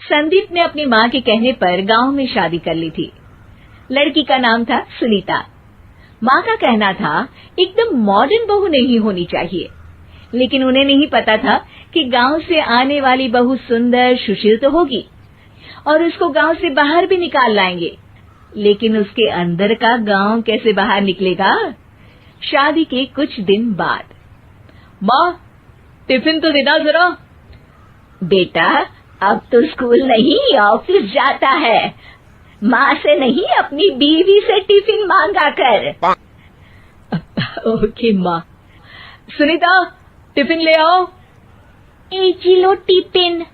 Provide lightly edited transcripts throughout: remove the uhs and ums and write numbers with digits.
संदीप ने अपनी माँ के कहने पर गांव में शादी कर ली थी। लड़की का नाम था सुनीता। माँ का कहना था एकदम मॉडर्न बहू नहीं होनी चाहिए, लेकिन उन्हें नहीं पता था कि गांव से आने वाली बहू सुंदर सुशील तो होगी और उसको गांव से बाहर भी निकाल लाएंगे, लेकिन उसके अंदर का गांव कैसे बाहर निकलेगा। शादी के कुछ दिन बाद, माँ टिफिन तो देना जरा। बेटा अब तो स्कूल नहीं ऑफिस जाता है, माँ से नहीं अपनी बीवी से टिफिन मांगा कर। ओके माँ। सुनीता टिफिन ले आओ। एक लो टिफिन,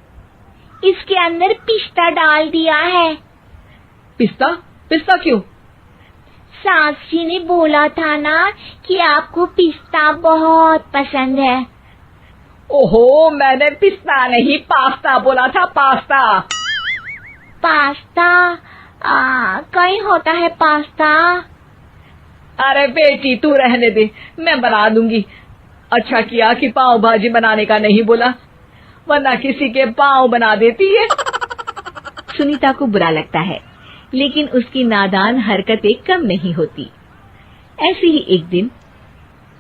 इसके अंदर पिस्ता डाल दिया है। पिस्ता? पिस्ता क्यों? सास जी ने बोला था ना कि आपको पिस्ता बहुत पसंद है। ओहो, मैंने पिस्ता नहीं पास्ता बोला था, पास्ता। पास्ता? कहीं होता है पास्ता? अरे बेटी तू रहने दे, मैं बना दूंगी। अच्छा किया कि पाव भाजी बनाने का नहीं बोला, वरना किसी के पाव बना देती है। सुनीता को बुरा लगता है, लेकिन उसकी नादान हरकतें कम नहीं होती। ऐसे ही एक दिन,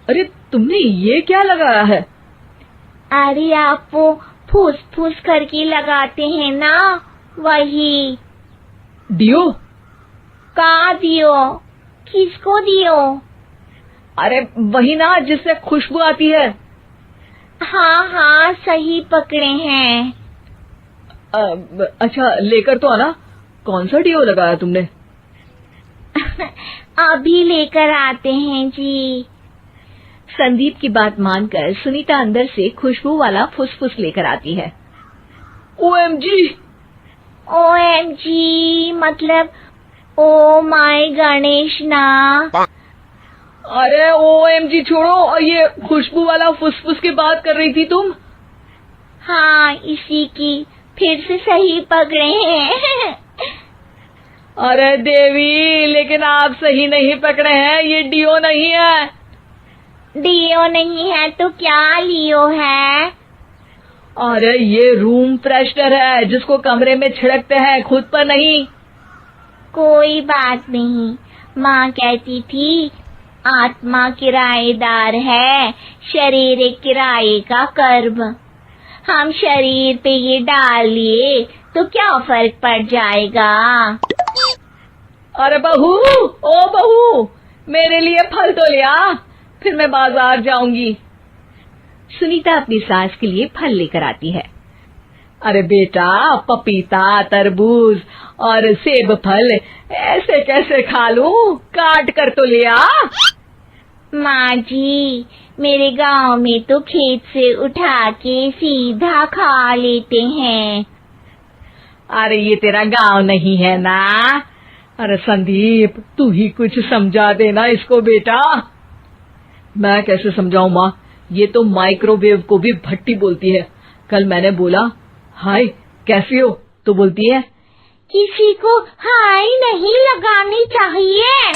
अरे तुमने ये क्या लगाया है? अरे आप वो फूस फूस करके लगाते हैं ना, वही। डियो? का दियो? किसको दियो? अरे वही ना जिससे खुशबू आती है। हाँ सही पकड़े हैं। अच्छा लेकर तो आना। कौन सा डियो लगाया तुमने? अभी लेकर आते हैं जी। संदीप की बात मानकर सुनीता अंदर से खुशबू वाला फुसफुस लेकर आती है। ओएमजी! ओएमजी मतलब ओ माय गणेश ना। अरे ओएमजी छोड़ो, और ये खुशबू वाला फुसफुस की बात कर रही थी तुम? हाँ इसी की, फिर से सही पकड़े हैं। अरे देवी, लेकिन आप सही नहीं पकड़े हैं, ये डियो नहीं है। डियो नहीं है तो क्या लियो है? अरे ये रूम फ्रेशनर है, जिसको कमरे में छिड़कते हैं, खुद पर नहीं। कोई बात नहीं, माँ कहती थी आत्मा किराएदार है, शरीर एक किराए का कर्म। हम शरीर पे ये डाल लिए तो क्या फर्क पड़ जाएगा। अरे बहू, ओ बहू, मेरे लिए फल तो ले आ, फिर मैं बाजार जाऊंगी। सुनीता अपनी सास के लिए फल लेकर आती है। अरे बेटा, पपीता, तरबूज और सेब फल ऐसे कैसे खा लूं? काट कर तो ले आ। माँ जी, मेरे गांव में तो खेत से उठा के सीधा खा लेते हैं। अरे ये तेरा गांव नहीं है ना। अरे संदीप, तू ही कुछ समझा देना इसको बेटा। मैं कैसे समझाऊं माँ, ये तो माइक्रोवेव को भी भट्टी बोलती है। कल मैंने बोला हाय कैसी हो, तो बोलती है किसी को हाय नहीं लगानी चाहिए।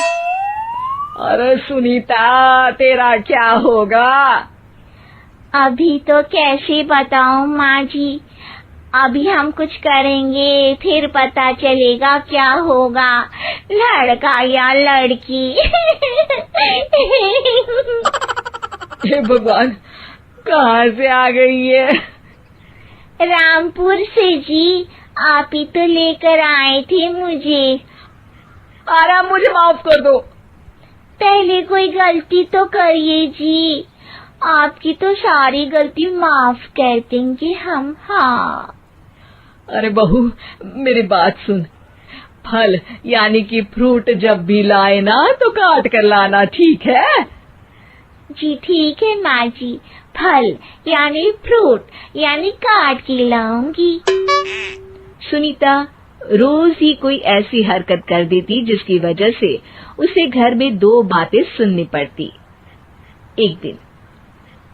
अरे सुनीता, तेरा क्या होगा? अभी तो कैसे बताऊं माँ जी, अभी हम कुछ करेंगे फिर पता चलेगा क्या होगा, लड़का या लड़की। हे भगवान, कहाँ से आ गई है? रामपुर से जी, आप ही तो लेकर आए थे मुझे। अरे मुझे माफ कर दो। पहले कोई गलती तो करिए जी, आपकी तो सारी गलती माफ कर देंगे हम। हाँ अरे बहू, मेरी बात सुन। फल यानी कि फ्रूट जब भी लाए ना तो काट कर लाना, ठीक है? जी ठीक है माँ जी, फल यानी फ्रूट यानी काट के लाऊंगी। सुनीता रोज ही कोई ऐसी हरकत कर देती जिसकी वजह से उसे घर में दो बातें सुननी पड़ती। एक दिन,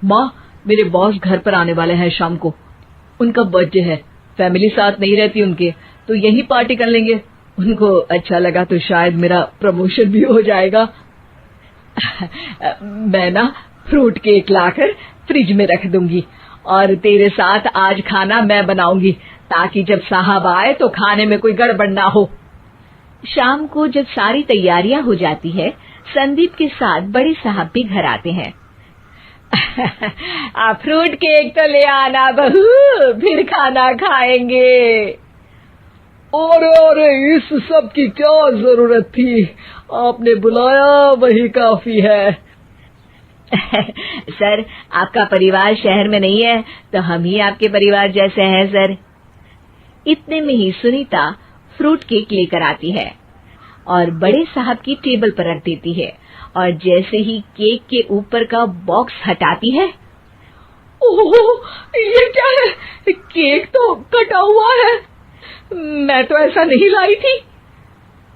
माँ मेरे बॉस घर पर आने वाले हैं शाम को, उनका बर्थडे है, फैमिली साथ नहीं रहती उनके, तो यही पार्टी कर लेंगे। उनको अच्छा लगा तो शायद मेरा प्रमोशन भी हो जाएगा। मैं ना फ्रूट केक लाकर फ्रिज में रख दूंगी और तेरे साथ आज खाना मैं बनाऊंगी, ताकि जब साहब आए तो खाने में कोई गड़बड़ ना हो। शाम को जब सारी तैयारियां हो जाती है, संदीप के साथ बड़े साहब भी घर आते हैं। फ्रूट केक तो ले आना बहू, फिर खाना खाएंगे। अरे इस सब की क्या जरूरत थी, आपने बुलाया वही काफी है। सर, आपका परिवार शहर में नहीं है तो हम ही आपके परिवार जैसे हैं सर। इतने में ही सुनीता फ्रूट केक लेकर आती है और बड़े साहब की टेबल पर रख देती है, और जैसे ही केक के ऊपर का बॉक्स हटाती है, ओह, ये क्या है? केक तो कटा हुआ है। मैं तो ऐसा नहीं लाई थी।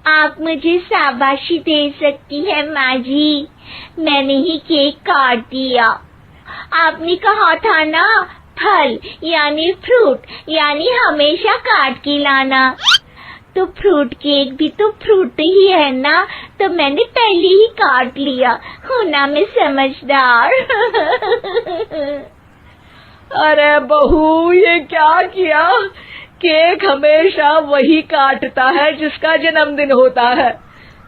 आप मुझे शाबाशी दे सकती है माँ जी, मैंने ही केक काट दिया। आपने कहा था ना, फल यानी फ्रूट यानी हमेशा काट के लाना, तो फ्रूट केक भी तो फ्रूट ही है ना, तो मैंने पहले ही काट लिया। हूँ ना मैं समझदार। अरे बहू, ये क्या किया? केक हमेशा वही काटता है जिसका जन्मदिन होता है।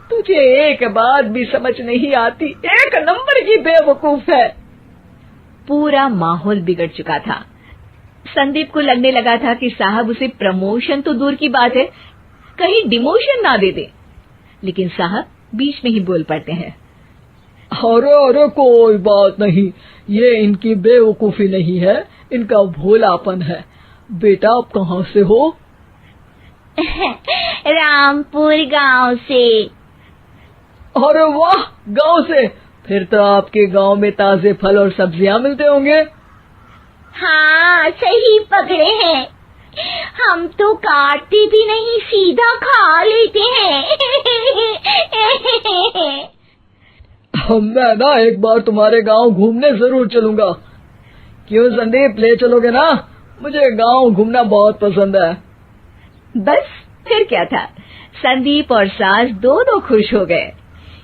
तुझे एक बात भी समझ नहीं आती, एक नंबर की बेवकूफ है। पूरा माहौल बिगड़ चुका था। संदीप को लगने लगा था कि साहब उसे प्रमोशन तो दूर की बात है, कहीं डिमोशन ना दे दे, लेकिन साहब बीच में ही बोल पड़ते हैं। अरे कोई बात नहीं, ये इनकी बेवकूफी नहीं है, इनका भोलापन है। बेटा आप कहाँ से हो? रामपुर गांव से। अरे वाह, गांव से? फिर तो आपके गांव में ताजे फल और सब्जियां मिलते होंगे। हाँ, सही पकड़े हैं। हम तो काटते भी नहीं, सीधा खा लेते हैं। मैं ना एक बार तुम्हारे गांव घूमने जरूर चलूंगा। क्यों संदीप, ले चलोगे ना? मुझे गांव घूमना बहुत पसंद है। बस फिर क्या था, संदीप और सास दोनों खुश हो गए,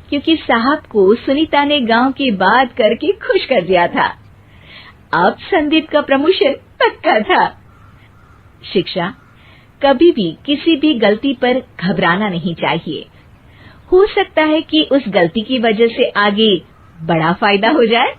क्योंकि साहब को सुनीता ने गांव की बात करके खुश कर दिया था। अब संदीप का प्रमोशन पक्का था। शिक्षा, कभी भी किसी भी गलती पर घबराना नहीं चाहिए। हो सकता है कि उस गलती की वजह से आगे बड़ा फायदा हो जाए।